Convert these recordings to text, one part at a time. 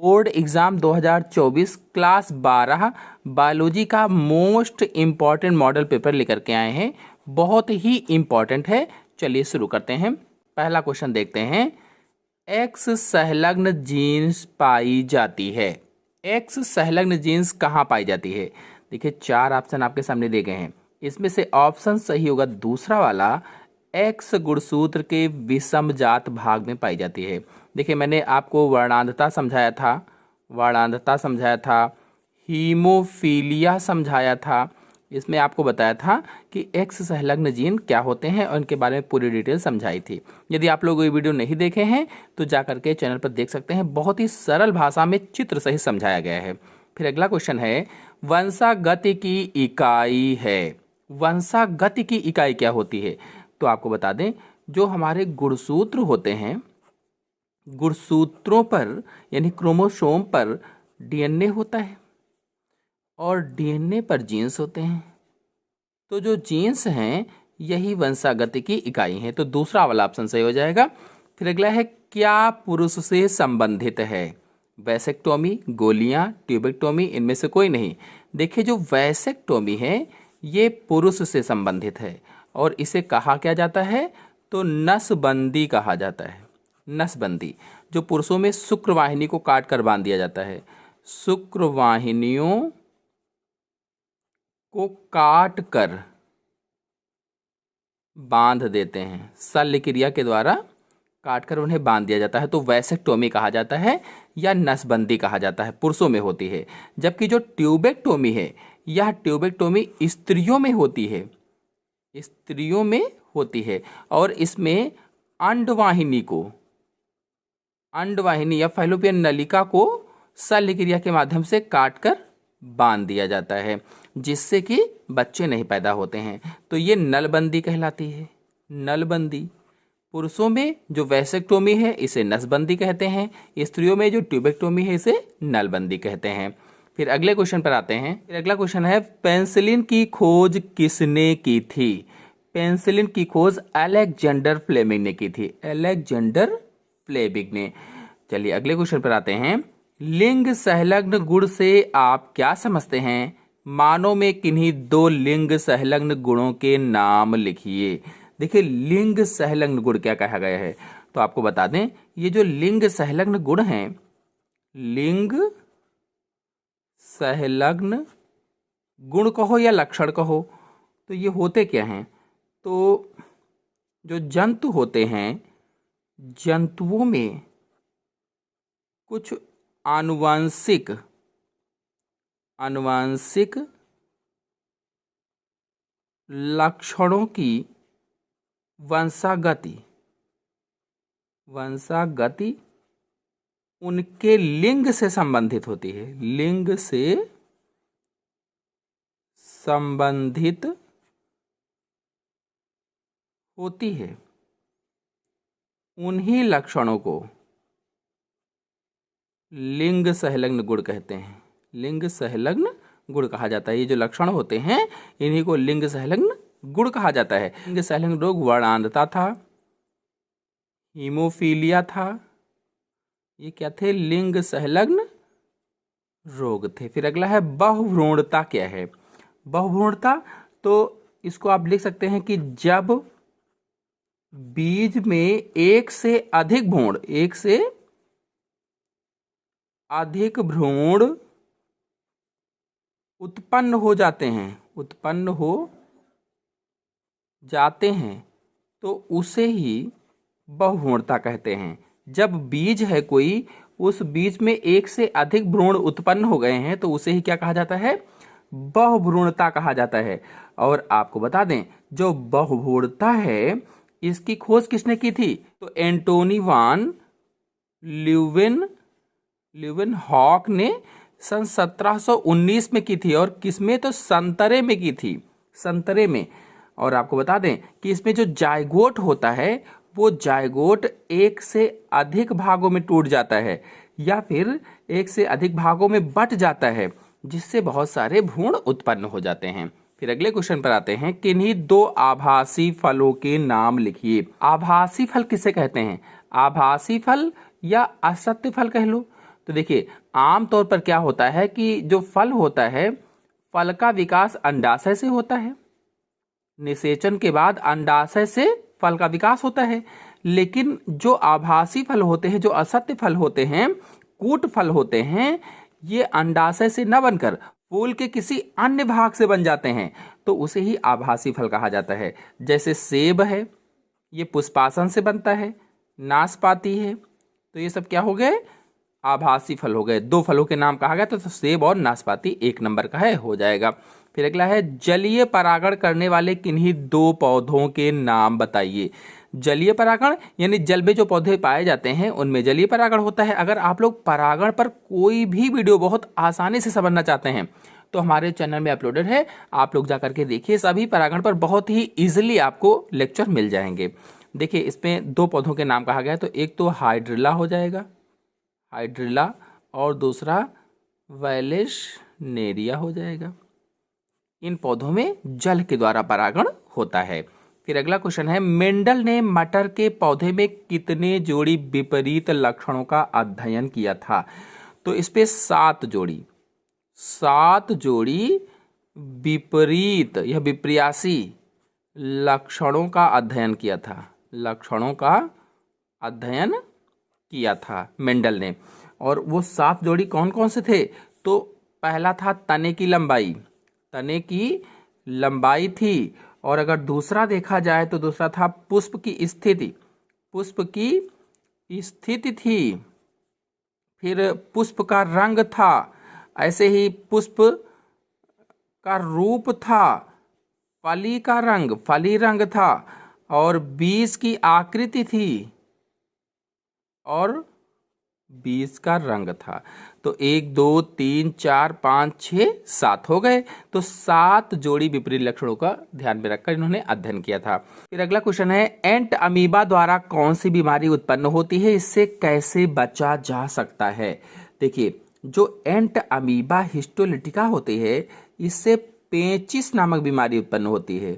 Board exam 2024 class 12 biology का most important model paper लेकर के आए हैं। बहुत ही इम्पॉर्टेंट है। चलिए शुरू करते हैं। पहला क्वेश्चन देखते हैं। एक्स संलग्न जीन्स पाई जाती है। एक्स संलग्न जीन्स कहाँ पाई जाती है? देखिए, चार ऑप्शन आपके सामने दिए गए हैं। इसमें से ऑप्शन सही होगा दूसरा वाला, एक्स गुणसूत्र के विषमजात भाग में पाई जाती है। देखिए, मैंने आपको वर्णांधता समझाया था, हीमोफीलिया समझाया था। इसमें आपको बताया था कि एक्स संलग्न जीन क्या होते हैं और इनके बारे में पूरी डिटेल समझाई थी। यदि आप लोग ये वीडियो नहीं देखे हैं तो जा करके चैनल पर देख सकते हैं। बहुत ही सरल भाषा में चित्र सहित समझाया गया है। फिर अगला क्वेश्चन है, वंशागति की इकाई है। वंशागति की इकाई क्या होती है? तो आपको बता दें, जो हमारे गुणसूत्र होते हैं, गुणसूत्रों पर यानी क्रोमोसोम पर डीएनए होता है और डीएनए पर जीन्स होते हैं। तो जो जीन्स हैं यही वंशागति की इकाई हैं। तो दूसरा वाला ऑप्शन सही हो जाएगा। फिर अगला है, क्या पुरुष से संबंधित है? वैसेक्टोमी, गोलियां, ट्यूबेक्टोमी, इनमें से कोई नहीं। देखिए, जो वैसेक्टोमी है ये पुरुष से संबंधित है और इसे कहा क्या जाता है? तो नसबंदी कहा जाता है। नसबंदी, जो पुरुषों में शुक्रवाहिनी को काट कर बांध दिया जाता है। शुक्रवाहिनियों को काट कर बांध देते हैं, शल्य क्रिया के द्वारा काट कर उन्हें बांध दिया जाता है। तो वैसेक्टोमी कहा जाता है या नसबंदी कहा जाता है, पुरुषों में होती है। जबकि जो ट्यूबेक्टोमी है, यह ट्यूबेक्टोमी स्त्रियों में होती है, स्त्रियों में होती है और इसमें अंडवाहिनी या फैलोपियन नलिका को शल्य क्रिया के माध्यम से काटकर बांध दिया जाता है, जिससे कि बच्चे नहीं पैदा होते हैं। तो ये नलबंदी कहलाती है। नलबंदी। पुरुषों में जो वैसेक्टोमी है इसे नसबंदी कहते हैं, स्त्रियों में जो ट्यूबेक्टोमी है इसे नलबंदी कहते हैं। फिर अगले क्वेश्चन पर आते हैं। फिर अगला क्वेश्चन है, पेंसिलिन की खोज किसने की थी? पेंसिलिन की खोज अलेक्जेंडर फ्लेमिंग ने की थी। अलेक्जेंडर फ्लेमिंग ने। चलिए अगले क्वेश्चन पर आते हैं। लिंग संलग्न गुण से आप क्या समझते हैं? मानव में किन्हीं दो लिंग संलग्न गुणों के नाम लिखिए। देखिए, लिंग संलग्न गुण क्या कहा गया है? तो आपको बता दें, ये जो लिंग संलग्न गुण हैं, लिंग संलग्न गुण कहो या लक्षण कहो, तो ये होते क्या हैं? तो जो जंतु होते हैं, जंतुओं में कुछ आनुवांशिक लक्षणों की वंशागति उनके लिंग से संबंधित होती है। लिंग से संबंधित होती है। उन्हीं लक्षणों को लिंग संलग्न गुण कहते हैं। लिंग संलग्न गुण कहा जाता है। ये जो लक्षण होते हैं इन्हीं को लिंग संलग्न गुण कहा जाता है। लिंग संलग्न रोग वर्णांधता था, हीमोफीलिया था, ये क्या थे? लिंग संलग्न रोग थे। फिर अगला है, बहुभ्रूणता क्या है? बहुभ्रूणता, तो इसको आप लिख सकते हैं कि जब बीज में एक से अधिक भ्रूण उत्पन्न हो जाते हैं तो उसे ही बहुभ्रूणता कहते हैं। जब बीज है कोई, उस बीज में एक से अधिक भ्रूण उत्पन्न हो गए हैं तो उसे ही क्या कहा जाता है? बहुभ्रूणता कहा जाता है। और आपको बता दें, जो बहुभ्रूणता है इसकी खोज किसने की थी? तो एंटोनी वान ल्यूवेनहॉक ने सन 1719 में की थी। और किसमें? तो संतरे में की थी, संतरे में। और आपको बता दें कि इसमें जो जायगोट होता है वो जायगोट एक से अधिक भागों में टूट जाता है या फिर एक से अधिक भागों में बट जाता है, जिससे बहुत सारे भ्रूण उत्पन्न हो जाते हैं। फिर अगले क्वेश्चन पर आते हैं। किन्हीं दो आभासी फलों के नाम लिखिए। आभासी फल किसे कहते हैं? आभासी फल या असत्य फल कह लो। तो देखिए आमतौर पर क्या होता है कि जो फल होता है, फल का विकास अंडाशय से होता है। निषेचन के बाद अंडाशय से फल का विकास होता है। लेकिन जो आभासी फल होते हैं, जो असत्य फल होते हैं, कूट फल होते हैं, ये अंडाशय से न बनकर फूल के किसी अन्य भाग से बन जाते हैं, तो उसे ही आभासी फल कहा जाता है। जैसे सेब है, ये पुष्पासन से बनता है। नाशपाती है, तो ये सब क्या हो गए, आभासी फल हो गए। दो फलों के नाम कहा गया तो सेब और नाशपाती 1 नंबर का है, हो जाएगा। फिर अगला है जलीय परागण करने वाले किन्हीं 2 पौधों के नाम बताइए। जलीय परागण यानी जल में जो पौधे पाए जाते हैं उनमें जलीय परागण होता है। अगर आप लोग परागण पर कोई भी वीडियो बहुत आसानी से समझना चाहते हैं तो हमारे चैनल में अपलोडेड है, आप लोग जाकर के देखिए। सभी परागण पर बहुत ही इजीली आपको लेक्चर मिल जाएंगे। देखिए इसमें 2 पौधों के नाम कहा गया है, तो एक तो हाइड्रिला हो जाएगा, हाइड्रिला, और दूसरा वैलेशनेरिया हो जाएगा। इन पौधों में जल के द्वारा परागण होता है। फिर अगला क्वेश्चन है, मेंडल ने मटर के पौधे में कितने जोड़ी विपरीत लक्षणों का अध्ययन किया था? तो इस पे 7 जोड़ी विपरीत या विपर्यासी लक्षणों का अध्ययन किया था। लक्षणों का अध्ययन किया था मेंडल ने। और वो 7 जोड़ी कौन कौन से थे? तो पहला था तने की लंबाई, तने की लंबाई थी। और अगर दूसरा देखा जाए तो दूसरा था पुष्प की स्थिति, पुष्प की स्थिति थी। फिर पुष्प का रंग था, ऐसे ही पुष्प का रूप था, फली का रंग, फली रंग था, और बीज की आकृति थी, और बीज का रंग था। तो 1 2 3 4 5 6 7 हो गए। तो 7 जोड़ी विपरीत लक्षणों का ध्यान में रखकर इन्होंने अध्ययन किया था। फिर अगला क्वेश्चन है, एंट अमीबा द्वारा कौन सी बीमारी उत्पन्न होती है, इससे कैसे बचा जा सकता है? देखिए जो एंट अमीबा हिस्टोलिटिका होती है, इससे पेचिस नामक बीमारी उत्पन्न होती है।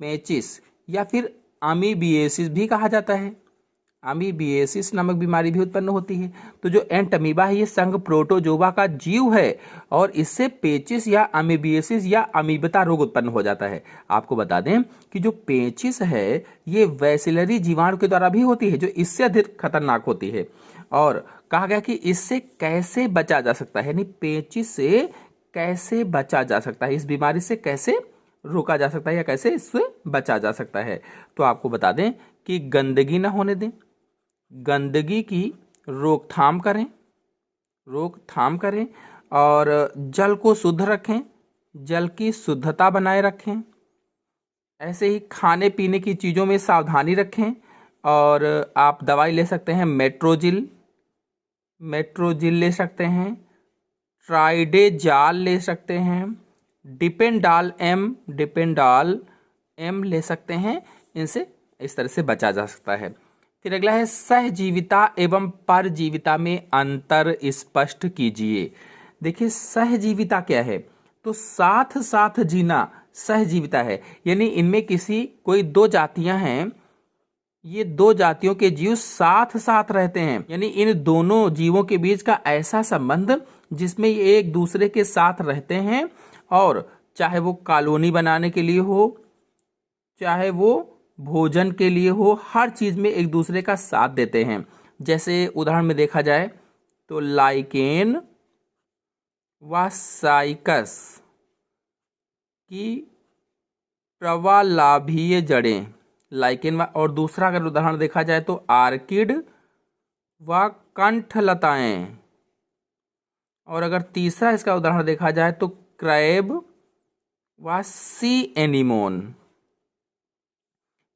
पेचिस या फिर अमीबिएसिस भी कहा जाता है। अमीबिएसिस नामक बीमारी भी उत्पन्न होती है। तो जो एंट अमीबा है, ये संघ प्रोटोजोआ का जीव है, और इससे पेचिस या अमीबिएसिस या अमीबता रोग उत्पन्न हो जाता है। आपको बता दें कि जो पेचिस है, ये वैसिलरी जीवाणु के द्वारा भी होती है, जो इससे अधिक खतरनाक होती है। और कहा गया कि इससे कैसे बचा जा सकता है, यानी पेचिस से कैसे बचा जा सकता है, इस बीमारी से कैसे रोका जा सकता है या कैसे इससे बचा जा सकता है। तो आपको बता दें कि गंदगी ना होने दें, गंदगी की रोकथाम करें, और जल को शुद्ध रखें, जल की शुद्धता बनाए रखें। ऐसे ही खाने पीने की चीज़ों में सावधानी रखें। और आप दवाई ले सकते हैं, मेट्रोजिल ले सकते हैं, ट्राइडेजाल ले सकते हैं, डिपेंडाल एम ले सकते हैं। इनसे इस तरह से बचा जा सकता है। फिर अगला है, सहजीविता एवं परजीविता में अंतर स्पष्ट कीजिए। देखिए सहजीविता क्या है? तो साथ साथ जीना सहजीविता है, यानी इनमें कोई 2 जातियां हैं, ये 2 जातियों के जीव साथ साथ रहते हैं, यानी इन दोनों जीवों के बीच का ऐसा संबंध जिसमें ये एक दूसरे के साथ रहते हैं, और चाहे वो कॉलोनी बनाने के लिए हो, चाहे वो भोजन के लिए हो, हर चीज में एक दूसरे का साथ देते हैं। जैसे उदाहरण में देखा जाए तो लाइकेन व साइकस की प्रवालाभीय जड़ें, लाइकेन और दूसरा अगर उदाहरण देखा जाए तो आर्किड व कंठलताएं, और अगर तीसरा इसका उदाहरण देखा जाए तो क्रैब व सी एनीमोन।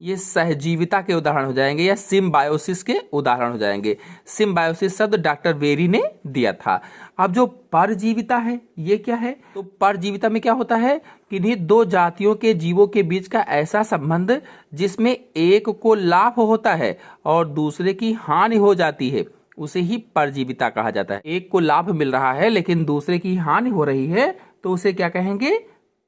ये सहजीविता के उदाहरण हो जाएंगे या सिम्बायोसिस के उदाहरण हो जाएंगे। सिम्बायोसिस शब्द डॉक्टर वेरी ने दिया था। अब जो परजीविता है ये क्या है? तो परजीविता में क्या होता है कि इन्हीं 2 जातियों के जीवों के बीच का ऐसा संबंध जिसमें एक को लाभ होता है और दूसरे की हानि हो जाती है, उसे ही परजीविता कहा जाता है। एक को लाभ मिल रहा है लेकिन दूसरे की हानि हो रही है, तो उसे क्या कहेंगे?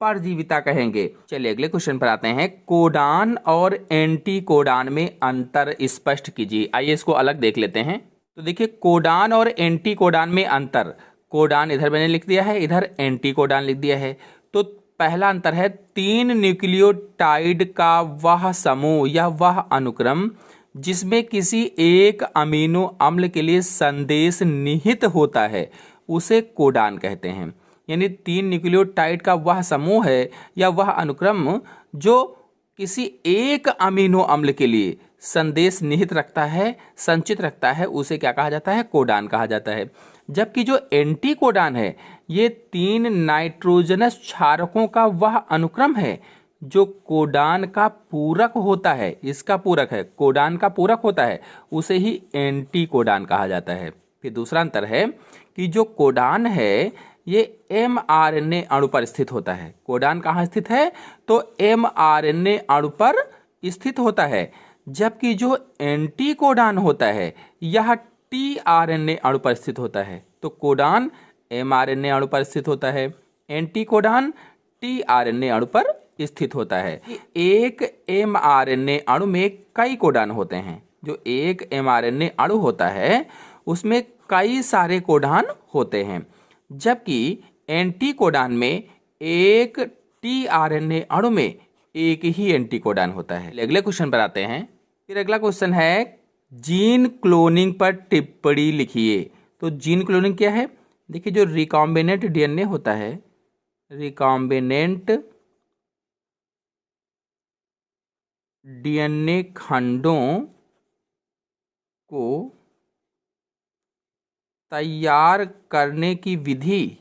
परजीविता कहेंगे। चलिए अगले क्वेश्चन पर आते हैं, कोडान और एंटी कोडान में अंतर स्पष्ट कीजिए। आइए इसको अलग देख लेते हैं। तो देखिए कोडान और एंटी कोडान में अंतर, कोडान इधर मैंने लिख दिया है, इधर एंटी कोडान लिख दिया है। तो पहला अंतर है 3 न्यूक्लियोटाइड का वह समूह या वह अनुक्रम जिसमें किसी एक अमीनो अम्ल के लिए संदेश निहित होता है उसे कोडान कहते हैं। यानी 3 न्यूक्लियोटाइड का वह समूह है या वह अनुक्रम जो किसी एक अमीनो अम्ल के लिए संदेश निहित रखता है, संचित रखता है, उसे क्या कहा जाता है? कोडान कहा जाता है। जबकि जो एंटी कोडान है ये 3 नाइट्रोजनस क्षारकों का वह अनुक्रम है जो कोडान का पूरक होता है, इसका पूरक है, कोडान का पूरक होता है, उसे ही एंटी कोडान कहा जाता है। फिर दूसरा अंतर है कि जो कोडान है ये mRNA अणु पर स्थित होता है। कोडान कहाँ स्थित है? तो mRNA अणु पर स्थित होता है। जबकि जो एंटी कोडान होता है यह tRNA अणु पर स्थित होता है। तो कोडान mRNA अणु पर स्थित होता है, एंटी कोडान tRNA अणु पर स्थित होता है। एक mRNA अणु में कई कोडान होते हैं। जो एक mRNA अणु होता है उसमें कई सारे कोडान होते हैं, जबकि एंटी कोडान में एक tRNA अणु में एक ही एंटी कोडान होता है। अगले क्वेश्चन पर आते हैं। फिर अगला क्वेश्चन है जीन क्लोनिंग पर टिप्पणी लिखिए। तो जीन क्लोनिंग क्या है? देखिए जो रिकॉम्बिनेंट डीएनए होता है, रिकॉम्बिनेंट डीएनए खंडों को तैयार करने की विधि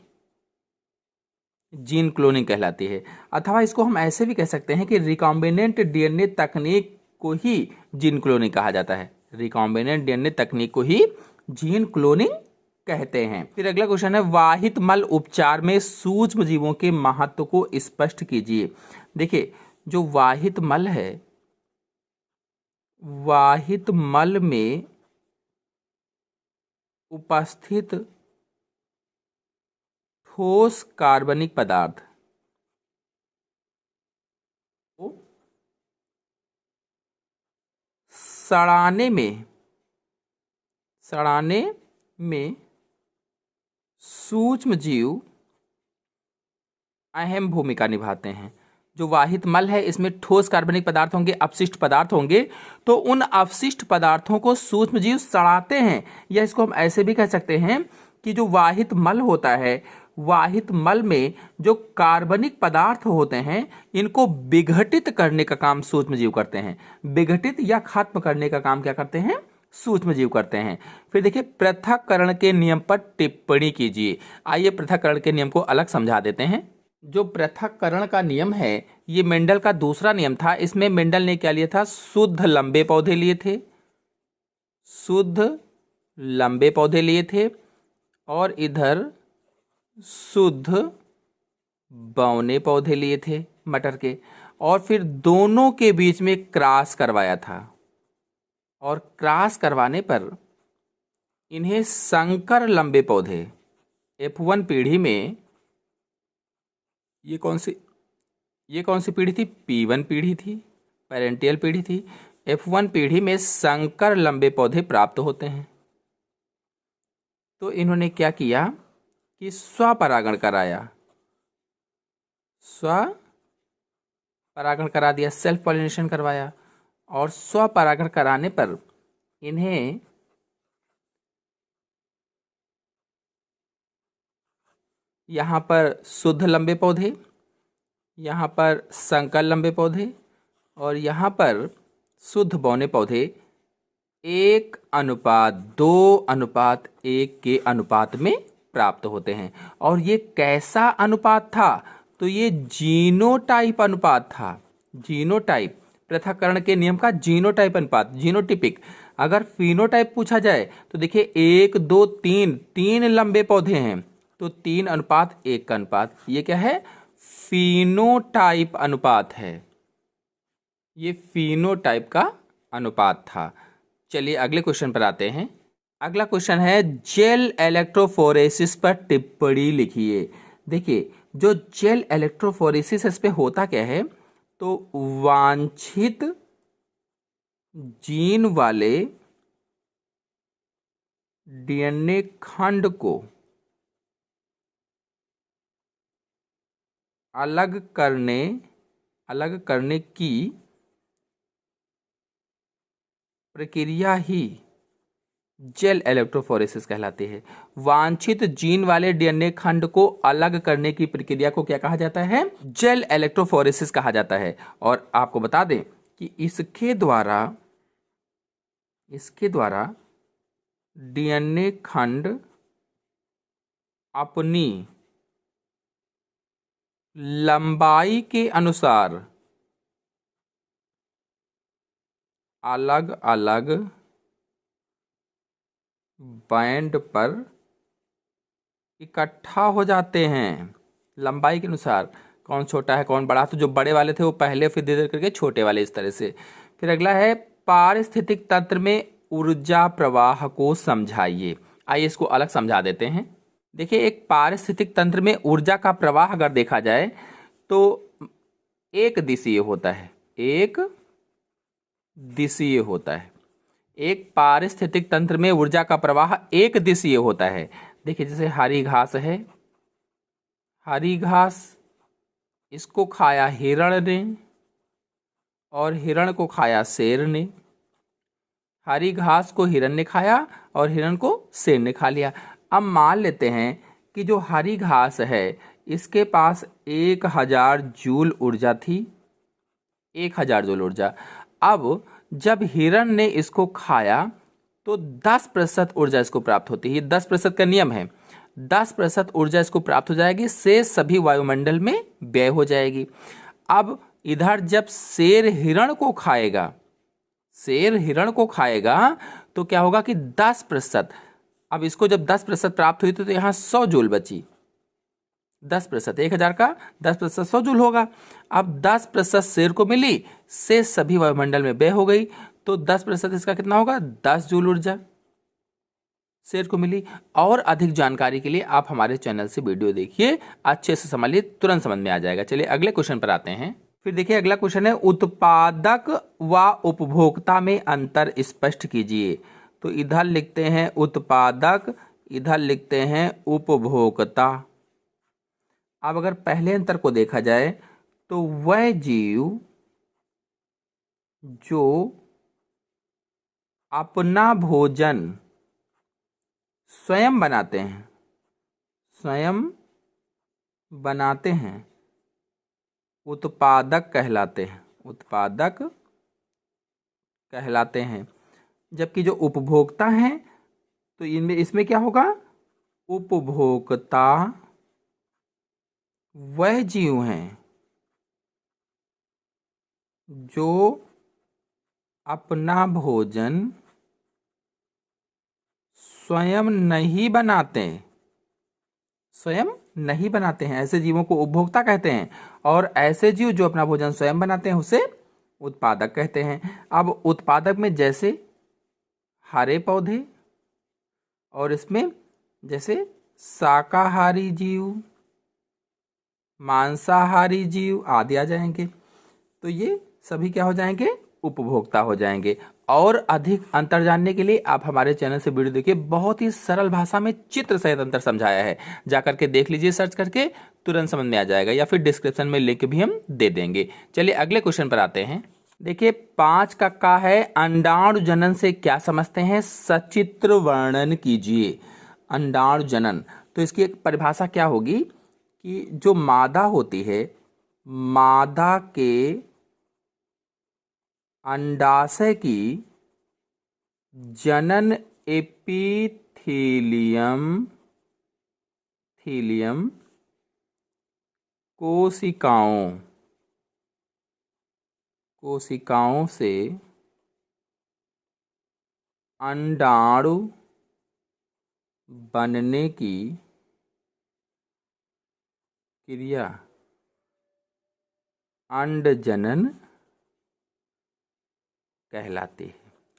जीन क्लोनिंग कहलाती है। अथवा इसको हम ऐसे भी कह सकते हैं कि रिकॉम्बिनेंट डीएनए तकनीक को ही जीन क्लोनिंग कहा जाता है। रिकॉम्बिनेंट डीएनए तकनीक को ही जीन क्लोनिंग कहते हैं। फिर अगला क्वेश्चन है वाहित मल उपचार में सूक्ष्म जीवों के महत्व को स्पष्ट कीजिए। देखिए जो वाहित मल है, वाहित मल में उपस्थित ठोस कार्बनिक पदार्थ को सड़ाने में सूक्ष्म जीव अहम भूमिका निभाते हैं। जो वाहित मल है इसमें ठोस कार्बनिक पदार्थ होंगे, अपशिष्ट पदार्थ होंगे, तो उन अपशिष्ट पदार्थों को सूक्ष्म जीव सड़ाते हैं। या इसको हम ऐसे भी कह सकते हैं कि जो वाहित मल होता है, वाहित मल में जो कार्बनिक पदार्थ होते हैं इनको विघटित करने का काम सूक्ष्म जीव करते हैं। विघटित या खत्म करने का काम क्या करते हैं? सूक्ष्म जीव करते हैं। फिर देखिए पृथक्करण के नियम पर टिप्पणी कीजिए। आइए पृथक्करण के नियम को अलग समझा देते हैं। जो पृथक्करण का नियम है ये मेंडल का दूसरा नियम था। इसमें मेंडल ने क्या लिया था? शुद्ध लंबे पौधे लिए थे, शुद्ध लंबे पौधे लिए थे, और इधर शुद्ध बौने पौधे लिए थे मटर के, और फिर दोनों के बीच में क्रॉस करवाया था। और क्रॉस करवाने पर इन्हें संकर लंबे पौधे F1 पीढ़ी में, ये कौन सी पीढ़ी थी? P1 पीढ़ी थी, पेरेंटियल पीढ़ी थी। F1 पीढ़ी में संकर लंबे पौधे प्राप्त होते हैं। तो इन्होंने क्या किया कि स्वपरागण कराया, स्वपरागण करा दिया, सेल्फ पॉलिनेशन करवाया। और स्वपरागण कराने पर इन्हें यहाँ पर शुद्ध लंबे पौधे, यहाँ पर संकर लंबे पौधे, और यहाँ पर शुद्ध बौने पौधे 1:2:1 के अनुपात में प्राप्त होते हैं। और ये कैसा अनुपात था? तो ये जीनोटाइप अनुपात था। जीनोटाइप, पृथक्करण के नियम का जीनोटाइप अनुपात, जीनोटिपिक। अगर फिनोटाइप पूछा जाए तो देखिए 1, 2, 3 लंबे पौधे हैं तो 3:1 का अनुपात, ये क्या है? फिनोटाइप अनुपात है। ये फिनोटाइप का अनुपात था। चलिए अगले क्वेश्चन पर आते हैं। अगला क्वेश्चन है जेल इलेक्ट्रोफोरेसिस पर टिप्पणी लिखिए। देखिए जो जेल इलेक्ट्रोफोरेसिस इस पे होता क्या है? तो वांछित जीन वाले डीएनए खंड को अलग करने की प्रक्रिया ही जेल इलेक्ट्रोफोरेसिस कहलाती है। वांछित जीन वाले डीएनए खंड को अलग करने की प्रक्रिया को क्या कहा जाता है? जेल इलेक्ट्रोफोरेसिस कहा जाता है। और आपको बता दें कि इसके द्वारा डीएनए खंड अपनी लंबाई के अनुसार अलग अलग बैंड पर इकट्ठा हो जाते हैं। लंबाई के अनुसार कौन छोटा है कौन बड़ा, तो जो बड़े वाले थे वो पहले, फिर धीरे धीरे करके छोटे वाले, इस तरह से। फिर अगला है पारिस्थितिक तंत्र में ऊर्जा प्रवाह को समझाइए। आइए इसको अलग समझा देते हैं। देखिए, एक पारिस्थितिक तंत्र में ऊर्जा का प्रवाह अगर देखा जाए तो एक दिशीय होता है, एक दिशीय होता है। एक पारिस्थितिक तंत्र में ऊर्जा का प्रवाह एक दिशीय होता है। देखिए, जैसे हरी घास है, हरी घास इसको खाया हिरण ने और हिरण को खाया शेर ने। हरी घास को हिरण ने खाया और हिरण को शेर ने खा लिया। अब मान लेते हैं कि जो हरी घास है इसके पास 1000 जूल ऊर्जा थी, 1000 जूल ऊर्जा। अब जब हिरण ने इसको खाया तो 10% ऊर्जा इसको प्राप्त होती है। 10% का नियम है, 10% ऊर्जा इसको प्राप्त हो जाएगी, से सभी वायुमंडल में व्यय हो जाएगी। अब इधर जब शेर हिरण को खाएगा, शेर हिरण को खाएगा तो क्या होगा कि 10%, अब इसको जब 10% प्राप्त हुई तो यहाँ 100 जूल बची। 10%, 1000 का 10% 100 जूल होगा। अब 10% शेर को मिली, से सभी वायुमंडल में व्यय हो गई, तो 10% इसका कितना होगा? 10 जूल ऊर्जा शेर को मिली। और अधिक जानकारी के लिए आप हमारे चैनल से वीडियो देखिए, अच्छे से समझिए, तुरंत समझ में आ जाएगा। चलिए अगले क्वेश्चन पर आते हैं। फिर देखिए, अगला क्वेश्चन है, उत्पादक व उपभोक्ता में अंतर स्पष्ट कीजिए। तो इधर लिखते हैं उत्पादक, इधर लिखते हैं उपभोक्ता। अब अगर पहले अंतर को देखा जाए तो वह जीव जो अपना भोजन स्वयं बनाते हैं, स्वयं बनाते हैं, उत्पादक कहलाते हैं, उत्पादक कहलाते हैं। जबकि जो उपभोक्ता हैं तो इसमें क्या होगा? उपभोक्ता वह जीव हैं जो अपना भोजन स्वयं नहीं बनाते, स्वयं नहीं बनाते हैं, ऐसे जीवों को उपभोक्ता कहते हैं। और ऐसे जीव जो अपना भोजन स्वयं बनाते हैं उसे उत्पादक कहते हैं। अब उत्पादक में जैसे हरे पौधे, और इसमें जैसे शाकाहारी जीव, मांसाहारी जीव आदि आ जाएंगे, तो ये सभी क्या हो जाएंगे? उपभोक्ता हो जाएंगे। और अधिक अंतर जानने के लिए आप हमारे चैनल से वीडियो देखिए, बहुत ही सरल भाषा में चित्र सहित अंतर समझाया है, जा करके देख लीजिए, सर्च करके तुरंत समझ में आ जाएगा, या फिर डिस्क्रिप्शन में लिंक भी हम दे देंगे। चलिए अगले क्वेश्चन पर आते हैं। देखिए 5 का है, अंडाणु जनन से क्या समझते हैं? सचित्र वर्णन कीजिए। अंडाणु जनन, तो इसकी एक परिभाषा क्या होगी कि जो मादा होती है, मादा के अंडाशय की जनन एपिथीलियम कोशिकाओं से अंडाणु बनने की क्रिया अंडजनन कहलाती है।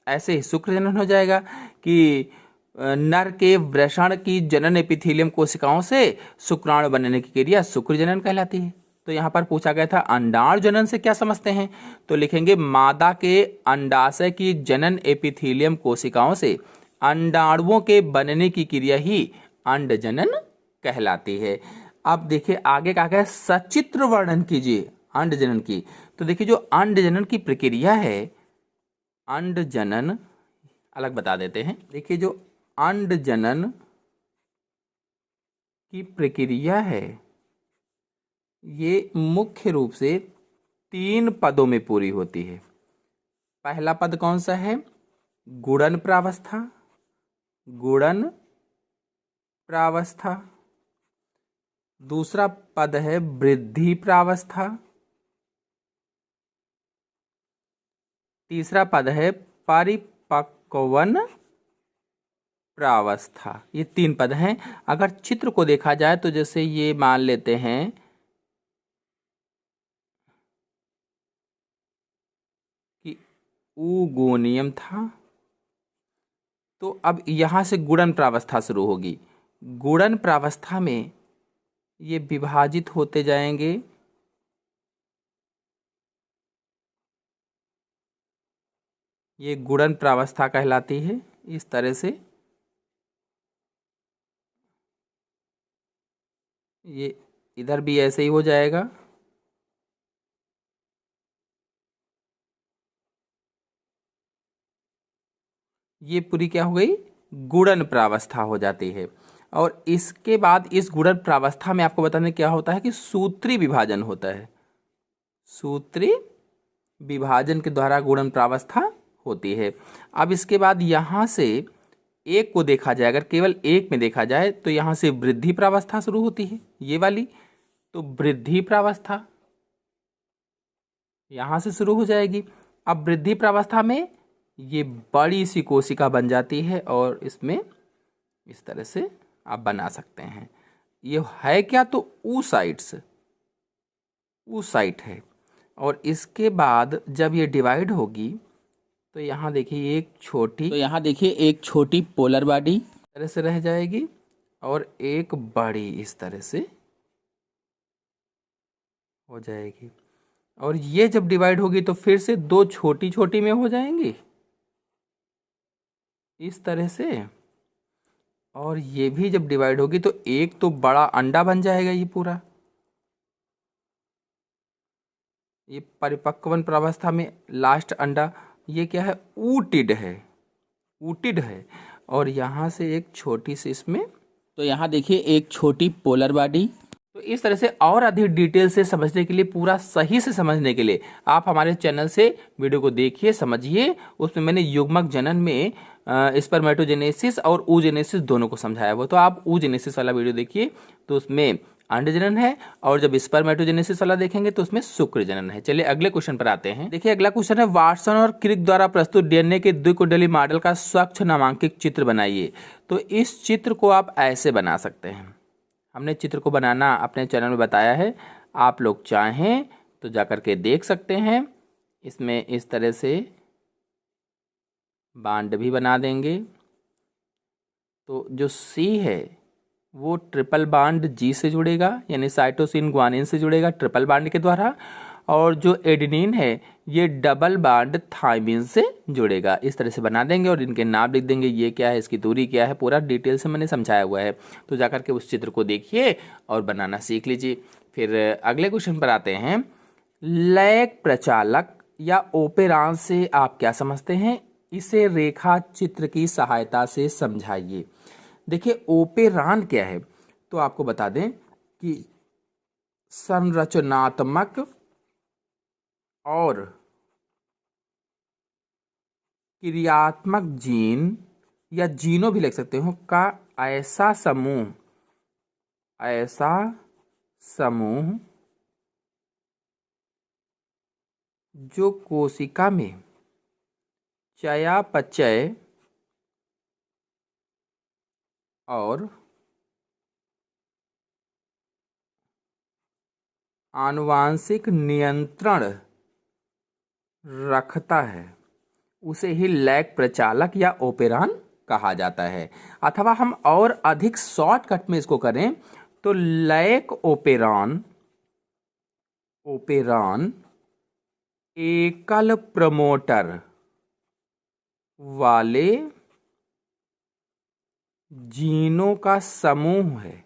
ऐसे ही शुक्र जनन हो जाएगा कि नर के वृषण की जनन एपिथीलियम कोशिकाओं से शुक्राणु बनने की क्रिया शुक्र जनन कहलाती है। तो यहाँ पर पूछा गया था अंडाणु जनन से क्या समझते हैं, तो लिखेंगे मादा के अंडाशय की जनन एपिथीलियम कोशिकाओं से अंडाणुओं के बनने की क्रिया ही अंडजनन कहलाती है। अब देखिए आगे क्या है, सचित्र वर्णन कीजिए अंडजनन की। तो देखिए जो अंडजनन की प्रक्रिया है, अंडजनन अलग बता देते हैं। देखिए जो अंडजनन की प्रक्रिया है ये मुख्य रूप से 3 पदों में पूरी होती है। पहला पद कौन सा है? गुणन प्रावस्था, गुणन प्रावस्था। दूसरा पद है वृद्धि प्रावस्था। तीसरा पद है परिपक्वन प्रावस्था। ये 3 पद हैं। अगर चित्र को देखा जाए तो जैसे ये मान लेते हैं कि ऊगोनियम था, तो अब यहां से गुणन प्रावस्था शुरू होगी। गुणन प्रावस्था में ये विभाजित होते जाएंगे, ये गुणन प्रावस्था कहलाती है। इस तरह से ये इधर भी ऐसे ही हो जाएगा। ये पूरी क्या हो गई? गुणन प्रावस्था हो जाती है। और इसके बाद इस गुणन प्रावस्था में आपको बताने क्या होता है कि सूत्री विभाजन होता है। सूत्री विभाजन के द्वारा गुणन प्रावस्था होती है। अब इसके बाद यहां से एक को देखा जाए, अगर केवल एक में देखा जाए तो यहां से वृद्धि प्रावस्था शुरू होती है, ये वाली। तो वृद्धि प्रावस्था यहां से शुरू हो जाएगी। अब वृद्धि प्रावस्था में ये बड़ी सी कोशिका बन जाती है और इसमें इस तरह से आप बना सकते हैं। ये है क्या? तो oocytes है। और इसके बाद जब ये डिवाइड होगी तो यहाँ देखिए एक छोटी पोलर बॉडी इस तरह से रह जाएगी और एक बड़ी इस तरह से हो जाएगी। और ये जब डिवाइड होगी तो फिर से 2 छोटी छोटी में हो जाएंगी इस तरह से। और ये भी जब डिवाइड होगी तो एक तो बड़ा अंडा बन जाएगा ये पूरा। ये परिपक्वन प्रावस्था में लास्ट अंडा ये क्या है? ऊटिड है। और यहाँ से एक छोटी सी इसमें, तो यहाँ देखिए एक छोटी पोलर बॉडी। तो इस तरह से और अधिक डिटेल से समझने के लिए, पूरा सही से समझने के लिए आप हमारे चैनल से वीडियो को देखिए, समझिए। उसमें मैंने युग्मक जनन में स्पर्मेटोजेनेसिस और oogenesis दोनों को समझाया हुआ। तो आप oogenesis वाला वीडियो देखिए तो उसमें अंड जनन है, और जब स्पर्मेटोजेनेसिस वाला देखेंगे तो उसमें शुक्र जनन है। चलिए अगले क्वेश्चन पर आते हैं। देखिए अगला क्वेश्चन है, वाटसन और क्रिक द्वारा प्रस्तुत डीएनए के द्विकुंडली मॉडल का स्वच्छ नामांकित चित्र बनाइए। तो इस चित्र को आप ऐसे बना सकते हैं। हमने चित्र को बनाना अपने चैनल में बताया है, आप लोग चाहें तो जाकर के देख सकते हैं। इसमें इस तरह से बांड भी बना देंगे। तो जो सी है वो ट्रिपल बांड जी से जुड़ेगा, यानी साइटोसिन ग्वानिन से जुड़ेगा ट्रिपल बांड के द्वारा। और जो एडेनिन है ये डबल बांड थाइमिन से जुड़ेगा। इस तरह से बना देंगे और इनके नाम लिख देंगे, ये क्या है, इसकी दूरी क्या है, पूरा डिटेल से मैंने समझाया हुआ है। तो जाकर के उस चित्र को देखिए और बनाना सीख लीजिए। फिर अगले क्वेश्चन पर आते हैं। लैक प्रचालक या ओपेरान से आप क्या समझते हैं? इसे रेखा चित्र की सहायता से समझाइए। देखिए ओपेरान क्या है, तो आपको बता दें कि संरचनात्मक और क्रियात्मक जीन या जीनों भी लिख सकते हो का ऐसा समूह जो कोशिका में चयापचय और आनुवांशिक नियंत्रण रखता है, उसे ही लैक प्रचालक या ओपेरान कहा जाता है। अथवा हम और अधिक शॉर्टकट में इसको करें तो लैक ओपेरान एकल प्रमोटर वाले जीनों का समूह है।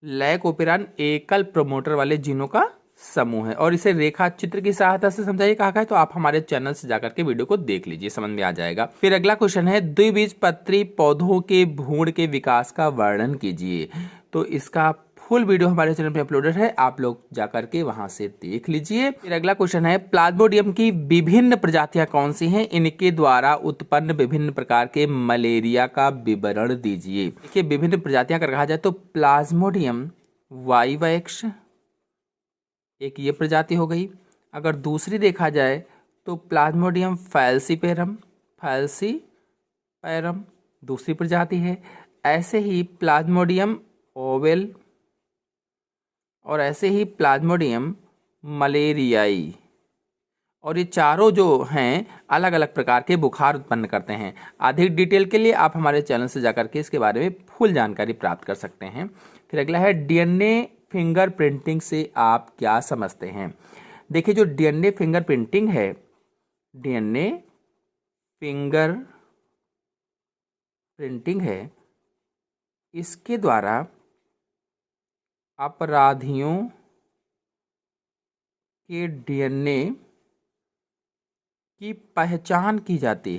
लाइकोपेरान एकल प्रमोटर वाले जीनों का समूह है और इसे रेखा चित्र की सहायता से समझाइए कहा है, तो आप हमारे चैनल से जाकर के वीडियो को देख लीजिए, समझ में आ जाएगा। फिर अगला क्वेश्चन है, द्विबीजपत्री पौधों के भ्रूण के विकास का वर्णन कीजिए। तो इसका फुल वीडियो हमारे चैनल पे अपलोडेड है, आप लोग जाकर के वहां से देख लीजिए। फिर अगला क्वेश्चन है, प्लाज्मोडियम की विभिन्न प्रजातियां कौन सी हैं, इनके द्वारा उत्पन्न विभिन्न प्रकार के मलेरिया का विवरण दीजिए। देखिए विभिन्न प्रजातियां अगर कहा जाए तो प्लाज्मोडियम वाइवैक्स एक ये प्रजाति हो गई। अगर दूसरी देखा जाए तो प्लाज्मोडियम फैल्सीपैरम दूसरी प्रजाति है। ऐसे ही प्लाज्मोडियम ओवेल और ऐसे ही प्लाज्मोडियम मलेरियाई, और ये चारों जो हैं अलग अलग प्रकार के बुखार उत्पन्न करते हैं। अधिक डिटेल के लिए आप हमारे चैनल से जाकर के इसके बारे में फुल जानकारी प्राप्त कर सकते हैं। फिर अगला है, डीएनए फिंगर प्रिंटिंग से आप क्या समझते हैं। देखिए जो डीएनए फिंगर प्रिंटिंग है, डीएनए फिंगर प्रिंटिंग है, इसके द्वारा अपराधियों के डीएनए की पहचान की जाती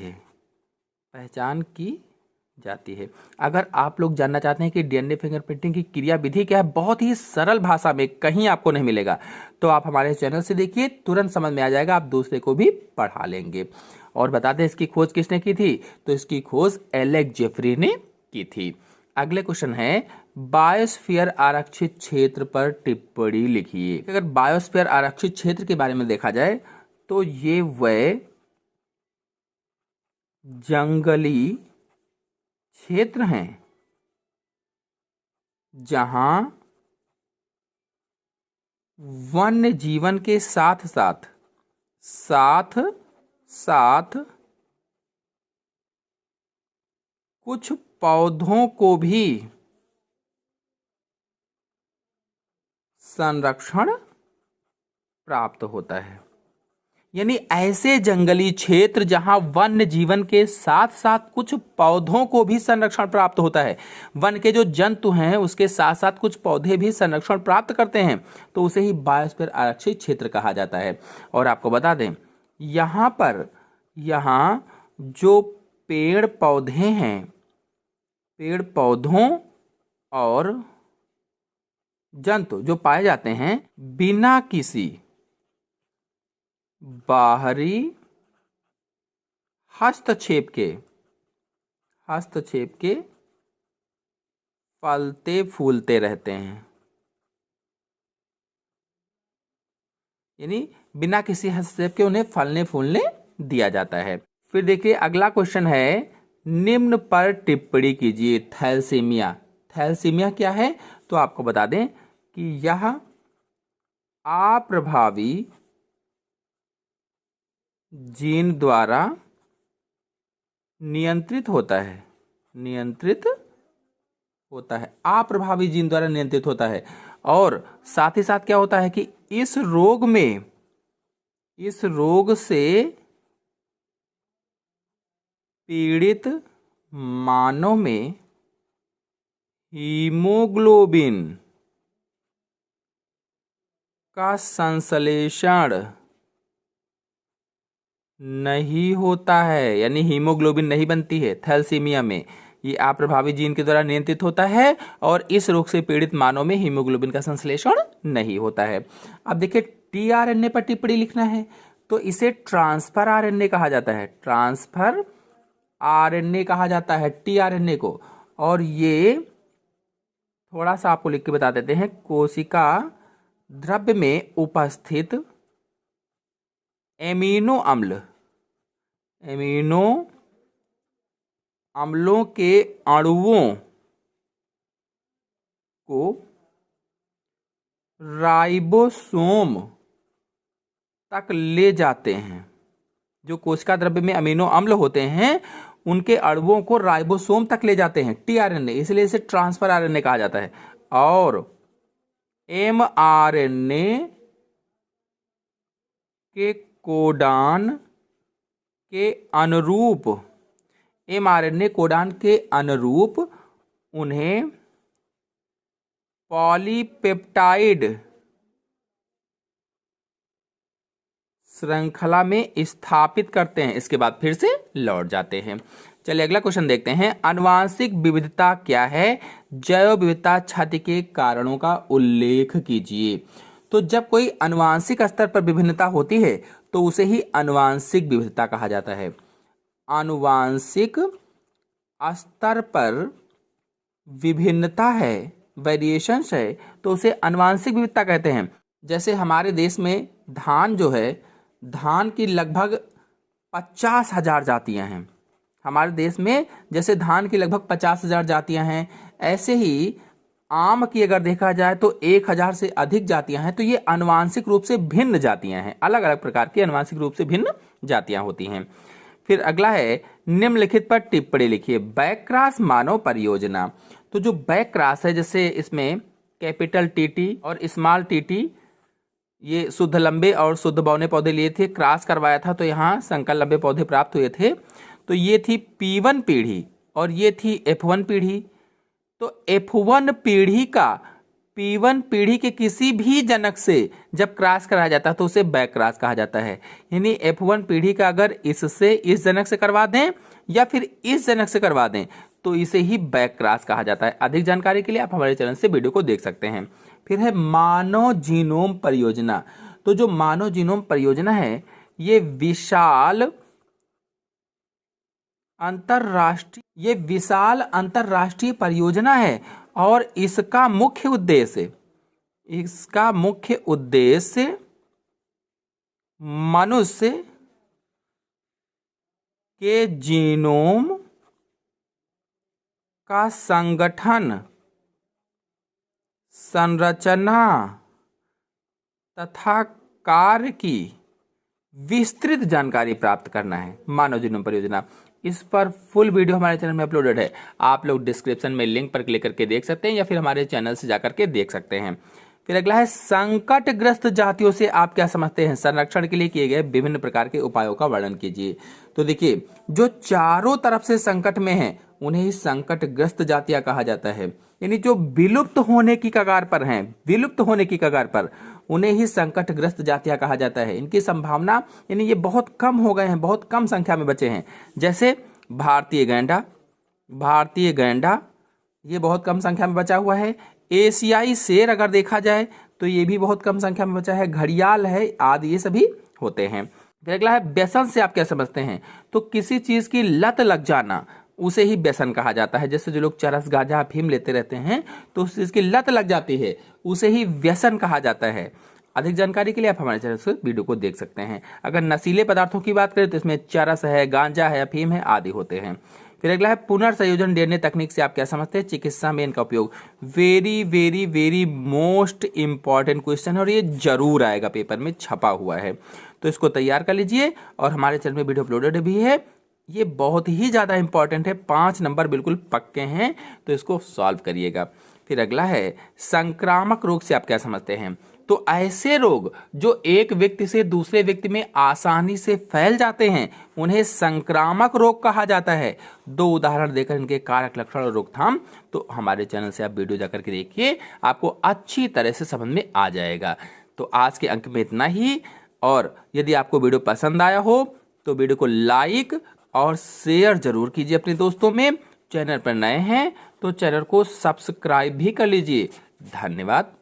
है। अगर आप लोग जानना चाहते हैं कि डीएनए फिंगरप्रिंटिंग की क्रिया विधि क्या है, बहुत ही सरल भाषा में, कहीं आपको नहीं मिलेगा, तो आप हमारे चैनल से देखिए, तुरंत समझ में आ जाएगा, आप दूसरे को भी पढ़ा लेंगे। और बता दें इसकी खोज किसने की थी, तो इसकी खोज एलेक्स जेफरी ने की थी। अगले क्वेश्चन है, बायोस्फीयर आरक्षित क्षेत्र पर टिप्पणी लिखिए। अगर बायोस्फीयर आरक्षित क्षेत्र के बारे में देखा जाए तो ये वह जंगली क्षेत्र हैं जहां वन्य जीवन के साथ साथ कुछ पौधों को भी संरक्षण प्राप्त होता है। यानी ऐसे जंगली क्षेत्र जहां वन्य जीवन के साथ साथ कुछ पौधों को भी संरक्षण प्राप्त होता है। वन के जो जंतु हैं उसके साथ साथ कुछ पौधे भी संरक्षण प्राप्त करते हैं, तो उसे ही बायोस्फीयर आरक्षित क्षेत्र कहा जाता है। और आपको बता दें, यहाँ जो पेड़ पौधे हैं, पेड़ पौधों और जंतु जो पाए जाते हैं, बिना किसी बाहरी हस्तक्षेप के फलते फूलते रहते हैं। यानी बिना किसी हस्तक्षेप के उन्हें फलने फूलने दिया जाता है। फिर देखिए अगला क्वेश्चन है, निम्न पर टिप्पणी कीजिए। थैलेसीमिया क्या है, तो आपको बता दें कि यह अप्रभावी जीन द्वारा नियंत्रित होता है। अप्रभावी जीन द्वारा नियंत्रित होता है। और साथ ही साथ क्या होता है कि इस रोग से पीड़ित मानव में हीमोग्लोबिन का संश्लेषण नहीं होता है। यानी हीमोग्लोबिन नहीं बनती है थैलेसीमिया में। ये अप्रभावी जीन के द्वारा नियंत्रित होता है और इस रोग से पीड़ित मानव में हीमोग्लोबिन का संश्लेषण नहीं होता है। अब देखिए टीआरएनए पर टिप्पणी लिखना है, तो इसे ट्रांसफर आरएनए कहा जाता है। ट्रांसफर आरएनए कहा जाता है टीआरएनए को। और ये थोड़ा सा आपको लिख के बता देते हैं, कोशिका द्रव्य में उपस्थित एमिनो अम्लों के अणुओं को राइबोसोम तक ले जाते हैं। जो कोशिका द्रव्य में अमीनो अम्ल होते हैं उनके अणुओं को राइबोसोम तक ले जाते हैं टीआरएनए, इसलिए इसे ट्रांसफर आरएनए कहा जाता है। और एमआरएनए के कोडान के अनुरूप mRNA कोडान के अनुरूप उन्हें पॉलीपेप्टाइड श्रृंखला में स्थापित करते हैं, इसके बाद फिर से लौट जाते हैं। चलिए अगला क्वेश्चन देखते हैं। आनुवांशिक विविधता क्या है? जैव विविधता क्षति के कारणों का उल्लेख कीजिए। तो जब कोई आनुवांशिक स्तर पर विभिन्नता होती है तो उसे ही आनुवांशिक विविधता कहा जाता है। आनुवांशिक स्तर पर विभिन्नता है, वेरिएशंस है, तो उसे आनुवांशिक विविधता कहते हैं। जैसे हमारे देश में धान जो है, धान की लगभग 50,000 जातियां हैं। हमारे देश में जैसे धान की लगभग 50,000 जातियां हैं, ऐसे ही आम की अगर देखा जाए तो 1,000 से अधिक जातियां हैं। तो ये आनुवांशिक रूप से भिन्न जातियां हैं, अलग अलग प्रकार की आनुवांशिक रूप से भिन्न जातियां होती हैं। फिर अगला है, निम्नलिखित पर टिप्पणी लिखिए। बैकक्रॉस मानव परियोजना। तो जो बैकक्रॉस है, जैसे इसमें कैपिटल टीटी और स्मॉल टीटी, ये शुद्ध लंबे और शुद्ध बौने पौधे लिए थे, क्रॉस करवाया था तो यहाँ संकर लंबे पौधे प्राप्त हुए थे। तो ये थी P1 पीढ़ी और ये थी F1 पीढ़ी। तो F1 पीढ़ी का P1 पीढ़ी के किसी भी जनक से जब क्रॉस कराया जाता है तो उसे बैक क्रॉस कहा जाता है। यानी F1 पीढ़ी का अगर इससे इस जनक से करवा दें या फिर इस जनक से करवा दें तो इसे ही बैक क्रॉस कहा जाता है। अधिक जानकारी के लिए आप हमारे चैनल से वीडियो को देख सकते हैं। फिर है मानव जीनोम परियोजना। तो जो मानव जीनोम परियोजना है, ये विशाल अंतरराष्ट्रीय परियोजना है और इसका मुख्य उद्देश्य मनुष्य के जीनोम का संगठन, संरचना तथा कार्य की विस्तृत जानकारी प्राप्त करना है। मानव जीनोम परियोजना, इस पर फुल वीडियो हमारे चैनल में अपलोडेड है। आप लोग डिस्क्रिप्शन में लिंक पर क्लिक करके देख सकते हैं या फिर हमारे चैनल से जाकर के देख सकते हैं। फिर अगला है, संकटग्रस्त जातियों से आप क्या समझते हैं? संरक्षण के लिए किए गए विभिन्न प्रकार के उपायों का वर्णन कीजिए। तो देखिए, जो चारों तरफ से संकट में है उन्हें ही संकटग्रस्त जातियां कहा जाता है। यानी जो विलुप्त होने की कगार पर उन्हें ही संकटग्रस्त जातियां कहा जाता है। इनकी संभावना, यानी ये बहुत कम हो गए हैं, बहुत कम संख्या में बचे हैं। जैसे भारतीय गैंडा ये बहुत कम संख्या में बचा हुआ है। एशियाई शेर अगर देखा जाए तो ये भी बहुत कम संख्या में बचा है। घड़ियाल है आदि, ये सभी होते हैं। फिर अगला है, व्यसन से आप क्या समझते हैं? तो किसी चीज की लत लग जाना उसे ही व्यसन कहा जाता है। जैसे जो लोग चरस, गांजा, अफीम लेते रहते हैं तो उस चीज की लत लग जाती है, उसे ही व्यसन कहा जाता है। अधिक जानकारी के लिए आप हमारे चैनल से वीडियो को देख सकते हैं। अगर नशीले पदार्थों की बात करें तो इसमें चरस है, गांजा है, अफीम है आदि होते हैं। फिर अगला है, पुनर्संयोजन डीएनए तकनीक से आप क्या समझते हैं? चिकित्सा में इनका उपयोग। Very very very most important question है और ये जरूर आएगा, पेपर में छपा हुआ है, तो इसको तैयार कर लीजिए। और हमारे चैनल में वीडियो अपलोडेड भी है, ये बहुत ही ज़्यादा इंपॉर्टेंट है, 5 नंबर बिल्कुल पक्के हैं, तो इसको सॉल्व करिएगा। फिर अगला है, संक्रामक रोग से आप क्या समझते हैं? तो ऐसे रोग जो एक व्यक्ति से दूसरे व्यक्ति में आसानी से फैल जाते हैं उन्हें संक्रामक रोग कहा जाता है। 2 उदाहरण देकर इनके कारक, लक्षण और रोकथाम तो हमारे चैनल से आप वीडियो जाकर के देखिए, आपको अच्छी तरह से समझ में आ जाएगा। तो आज के अंक में इतना ही, और यदि आपको वीडियो पसंद आया हो तो वीडियो को लाइक और शेयर जरूर कीजिए अपने दोस्तों में। चैनल पर नए हैं तो चैनल को सब्सक्राइब भी कर लीजिए। धन्यवाद।